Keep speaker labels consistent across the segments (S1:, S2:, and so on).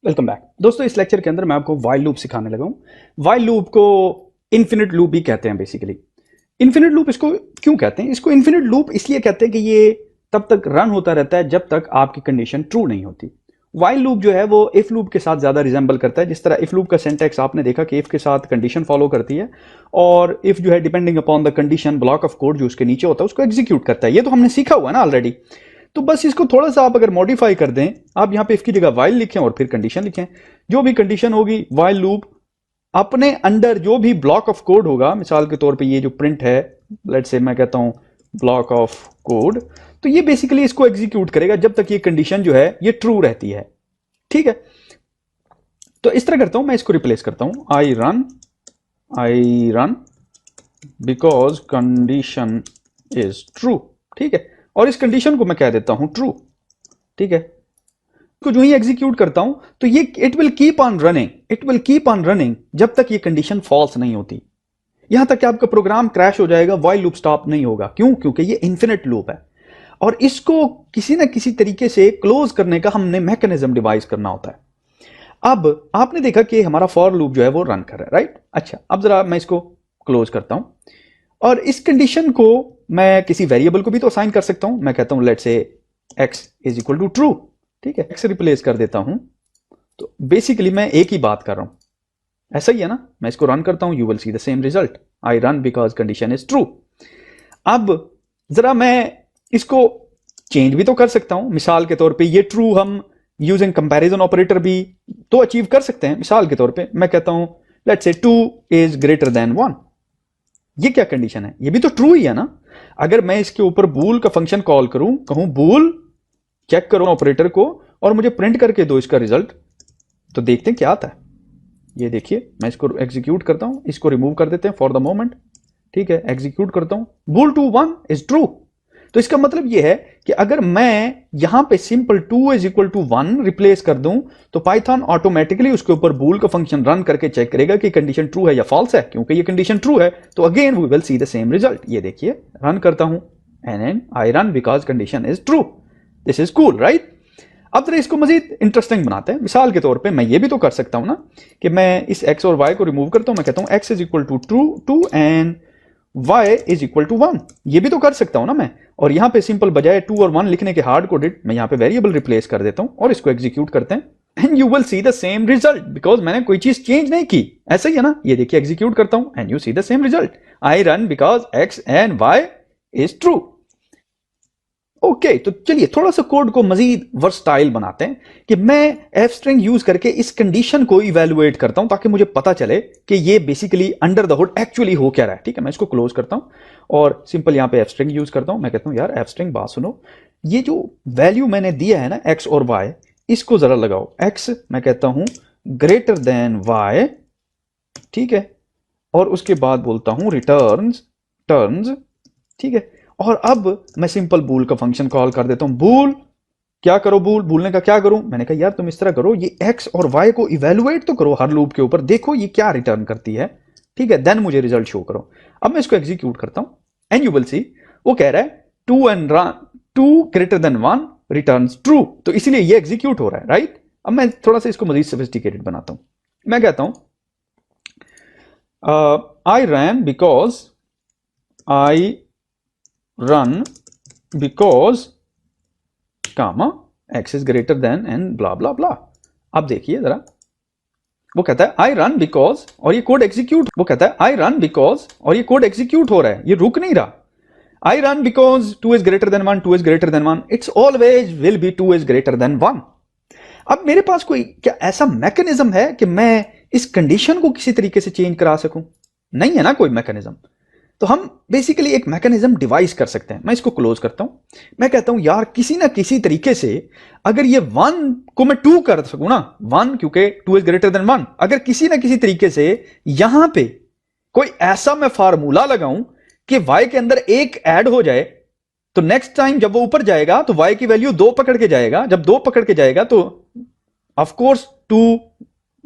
S1: Welcome back दोस्तों। इस lecture के अंदर मैं आपको वाइल लूप सिखाने लगा हूँ। वाइल लूप को इन्फिनिट लूप भी कहते हैं। बेसिकली इन्फिनिट लूप इसको क्यों कहते हैं? इसको इन्फिनिट लूप इसलिए कहते हैं कि ये तब तक रन होता रहता है जब तक आपकी कंडीशन ट्रू नहीं होती। वाइल लूप जो है वो इफ लूप के साथ ज्यादा रिजेंबल करता है। जिस तरह इफ लूप का सिंटैक्स आपने देखा कि इफ के साथ कंडीशन फॉलो करती है और इफ जो है depending upon the condition block of code जो उसके नीचे होता है उसको एग्जीक्यूट करता है। ये तो हमने सीखा हुआ है ना ऑलरेडी। तो बस इसको थोड़ा सा आप अगर मॉडिफाई कर दें, आप यहां पे इफ की जगह वाइल लिखें और फिर कंडीशन लिखें। जो भी कंडीशन होगी वाइल लूप अपने अंडर जो भी ब्लॉक ऑफ कोड होगा, मिसाल के तौर पे ये जो प्रिंट है, लेट्स से मैं कहता हूं ब्लॉक ऑफ कोड, तो ये बेसिकली इसको एग्जीक्यूट करेगा जब तक ये कंडीशन जो है ये ट्रू रहती है। ठीक है, तो इस तरह करता हूं, मैं इसको रिप्लेस करता हूं आई run because condition is true. ठीक है, और इस कंडीशन को मैं कह देता हूं ट्रू। ठीक है, तो जो ही एग्जीक्यूट करता हूं तो ये it will keep on running जब तक ये कंडीशन फॉल्स नहीं होती। यहां तक कि आपका प्रोग्राम क्रैश हो जाएगा, व्हाइल लूप स्टॉप नहीं होगा। क्यों? क्योंकि ये इन्फिनिट लूप है और इसको किसी ना किसी तरीके से क्लोज करने का हमने मैकेनिज्म डिवाइस करना होता है। अब आपने देखा कि हमारा फॉर लूप जो है वो रन कर रहा है, राइट? अच्छा, अब जरा मैं इसको क्लोज करता हूं और इस कंडीशन को मैं किसी वेरिएबल को भी तो असाइन कर सकता हूं। मैं कहता हूं let's say x is equal to true. ठीक है, x रिप्लेस कर देता हूं। तो बेसिकली मैं एक ही बात कर रहा हूं, ऐसा ही है ना। मैं इसको रन करता हूं, you will see the same result, I run because condition is true. अब जरा मैं इसको चेंज भी तो कर सकता हूं। मिसाल के तौर पे ये ट्रू हम यूजिंग कंपैरिजन ऑपरेटर भी तो अचीव कर सकते हैं। मिसाल के तौर पे मैं कहता हूं लेट्स से 2 इज ग्रेटर देन 1। ये क्या कंडीशन है? ये भी तो ट्रू ही है ना। अगर मैं इसके ऊपर बूल का फंक्शन कॉल करूं, कहूं बूल चेक करो ऑपरेटर को और मुझे प्रिंट करके दो इसका रिजल्ट, तो देखते हैं क्या आता है। ये देखिए, मैं इसको एग्जीक्यूट करता हूं, इसको रिमूव कर देते हैं फॉर द मोमेंट। ठीक है, एग्जीक्यूट करता हूं, बूल टू 1 इज ट्रू। तो इसका मतलब यह है कि अगर मैं यहां पे simple 2 is equal to 1 replace कर दूं तो पाइथन ऑटोमेटिकली उसके ऊपर बूल का फंक्शन रन करके चेक करेगा कि कंडीशन ट्रू है या फॉल्स है। क्योंकि ये कंडीशन ट्रू है तो again we will see the same result. ये देखिए, रन करता हूं and I run because condition is true. This is cool, right? अब जरा इसको मजीद इंटरेस्टिंग बनाते हैं। मिसाल के तौर पे मैं ये भी तो कर सकता हूं ना कि मैं इस x और y को रिमूव करता हूं। मैं कहता हूं x is equal to two and y is equal to 1। ये भी तो कर सकता हूं ना मैं। और यहां पे सिंपल बजाय 2 और 1 लिखने के हार्ड कोडेड मैं यहां पे वेरिएबल रिप्लेस कर देता हूं और इसको एग्जीक्यूट करते हैं and you will see the same result because मैंने कोई चीज चेंज नहीं की। ऐसा ही है ना। ये देखिए, एग्जीक्यूट करता हूं and you C the same result, I run because x and y is true. Okay, तो चलिए थोड़ा सा कोड को मजीद वर्सटाइल बनाते हैं कि मैं एफ स्ट्रिंग यूज करके इस कंडीशन को इवेलुएट करता हूं ताकि मुझे पता चले कि ये basically under the hood actually हो क्या रहा है। ठीक है, मैं इसको क्लोज करता हूं और सिंपल यहां पे एफ स्ट्रिंग यूज करता हूं। मैं कहता हूं यार एफ स्ट्रिंग, बात सुनो, ये जो वैल्यू मैंने दिया है ना एक्स और वाई, इसको जरा लगाओ। एक्स मैं कहता हूं ग्रेटर देन वाई, ठीक है, और उसके बाद बोलता हूं टर्न्स। ठीक है, और अब मैं सिंपल बूल का फंक्शन कॉल कर देता हूं। बूल क्या करो, बूल बोलने का क्या करूं? मैंने कहा यार तुम इस तरह करो, ये एक्स और वाई को इवेलुएट तो करो हर लूप के ऊपर, देखो ये क्या रिटर्न करती है। ठीक है, देन मुझे रिजल्ट शो करो। अब मैं इसको एग्जीक्यूट करता हूं एंड यू विल सी वो कह रहा है 2 ग्रेटर देन 1 रिटर्न्स ट्रू। तो इसीलिए ये एग्जीक्यूट हो रहा है, राइट? अब मैं थोड़ा सा इसको मजीद सोफिस्टिकेटेड बनाता हूं। मैं कहता हूं I ran because I run because comma x is greater than and blah blah blah। अब देखिए जरा, वो कहता है आई रन बिकॉज और ये कोड एग्जीक्यूट, वो कहता है आई रन बिकॉज और ये कोड एग्जीक्यूट हो रहा है, ये रुक नहीं रहा। आई run because 2 is greater than 1, 2 is greater than 1, it's always will be 2 is greater than 1। अब मेरे पास कोई क्या ऐसा मैकेनिज्म है कि मैं इस कंडीशन को किसी तरीके से चेंज करा सकूं? नहीं है ना कोई मैकेनिज्म। तो हम बेसिकली एक मैकेनिज्म डिवाइस कर सकते हैं। मैं इसको क्लोज करता हूं, मैं कहता हूं यार किसी ना किसी तरीके से अगर ये 1 को मैं 2 कर सकूं ना, 1 क्योंकि 2 इज ग्रेटर देन 1, अगर किसी ना किसी तरीके से यहां पे कोई ऐसा मैं फार्मूला लगाऊं कि y के अंदर 1 ऐड हो जाए, तो नेक्स्ट टाइम जब वो ऊपर जाएगा तो y की वैल्यू 2 पकड़ के जाएगा। जब 2 पकड़ के जाएगा तो of course 2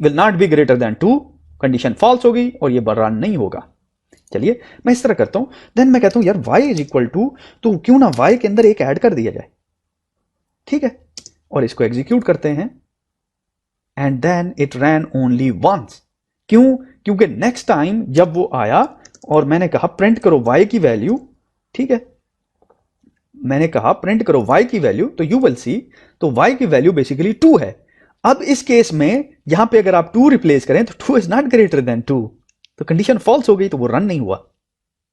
S1: will not be greater than 2, condition false होगी और ये रन नहीं होगा। चलिए मैं इस तरह करता हूं, देन मैं कहता हूं यार y इज इक्वल टू, तो क्यों ना y के अंदर 1 ऐड कर दिया जाए। ठीक है, और इसको एग्जीक्यूट करते हैं and then it ran only once. क्यों? क्योंकि नेक्स्ट टाइम जब वो आया और मैंने कहा प्रिंट करो y की वैल्यू, ठीक है, मैंने कहा प्रिंट करो y की वैल्यू, तो यू विल सी, तो y की वैल्यू बेसिकली 2 है। अब इस केस में यहां पे अगर आप 2 रिप्लेस करें तो 2 इज नॉट ग्रेटर देन 2, तो कंडीशन फॉल्स हो गई, तो वो रन नहीं हुआ।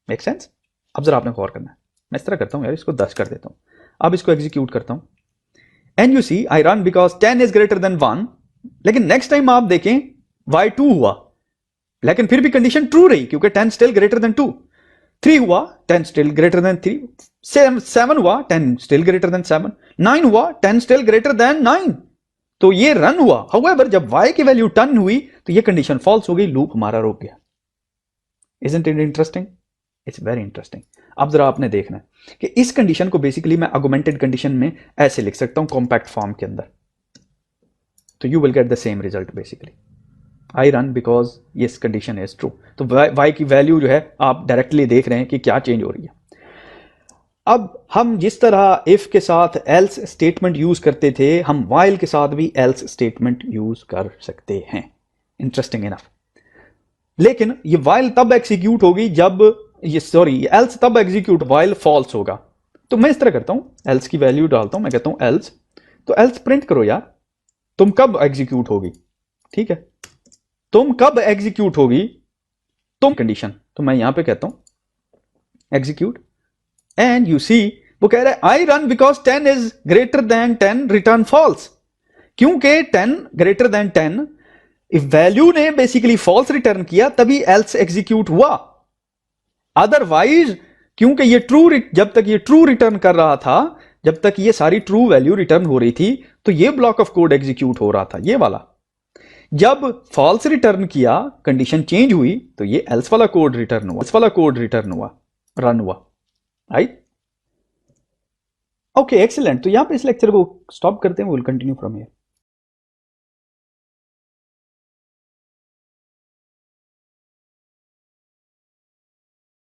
S1: Make sense? अब जरा आपने गौर करना है। मैं इस तरह करता हूं यार, इसको 10 कर देता हूं, अब इसको एग्जीक्यूट करता हूं, and you see I run because 10 is greater than 1, लेकिन नेक्स्ट टाइम आप देखें y2 हुआ, लेकिन फिर भी कंडीशन ट्रू रही क्योंकि 10 स्टिल ग्रेटर देन 2। 3 हुआ, 10 स्टिल ग्रेटर देन 3। 7 हुआ, 10 स्टिल ग्रेटर देन 7। 9 हुआ, 10 स्टिल ग्रेटर देन 9। तो ये रन हुआ। हाउएवर जब y की वैल्यू 10 हुई तो ये कंडीशन फॉल्स हो गई, लूप हमारा रुक गया। Isn't it interesting? It's very interesting. अब जरा आपने देखना है कि इस कंडीशन को बेसिकली मैं आर्गुमेंटेड कंडीशन में ऐसे लिख सकता हूं कॉम्पैक्ट फॉर्म के अंदर, तो you will get the same result basically. I run because ये कंडीशन इज ट्रू, तो y की वैल्यू जो है आप डायरेक्टली देख रहे हैं कि क्या चेंज हो रही है। अब हम जिस तरह इफ के साथ एल्स स्टेटमेंट यूज करते थे, हम वाइल के साथ भी एल्स स्टेटमेंट यूज कर सकते हैं। Interesting enough. लेकिन ये वाइल तब एग्जीक्यूट होगी जब ये, सॉरी, एल्स तब एग्जीक्यूट वाइल फॉल्स होगा। तो मैं इस तरह करता हूं, एल्स की वैल्यू डालता हूं, मैं कहता हूं एल्स, तो एल्स प्रिंट करो यार, तुम कब एग्जीक्यूट होगी, ठीक है, तुम कब एग्जीक्यूट होगी, तुम कंडीशन, तो मैं यहां पे कहता हूं एग्जीक्यूट, एंड यू सी वो कह रहा है I run because 10 is greater than 10, return false. क्योंकि 10 ग्रेटर देन 10, इफ वैल्यू ने बेसिकली फॉल्स रिटर्न किया तभी एल्स एग्जीक्यूट हुआ। अदरवाइज क्योंकि ये ट्रू, जब तक ये ट्रू रिटर्न कर रहा था, जब तक ये सारी ट्रू वैल्यू रिटर्न हो रही थी, तो ये ब्लॉक ऑफ कोड एग्जीक्यूट हो रहा था, ये वाला। जब फॉल्स रिटर्न किया, कंडीशन चेंज हुई, तो ये एल्स वाला कोड रिटर्न हुआ, एल्स वाला कोड रिटर्न हुआ, रन हुआ, राइट? Okay, excellent. तो यहां पे इस लेक्चर को स्टॉप करते हैं, विल कंटिन्यू फ्रॉम हियर।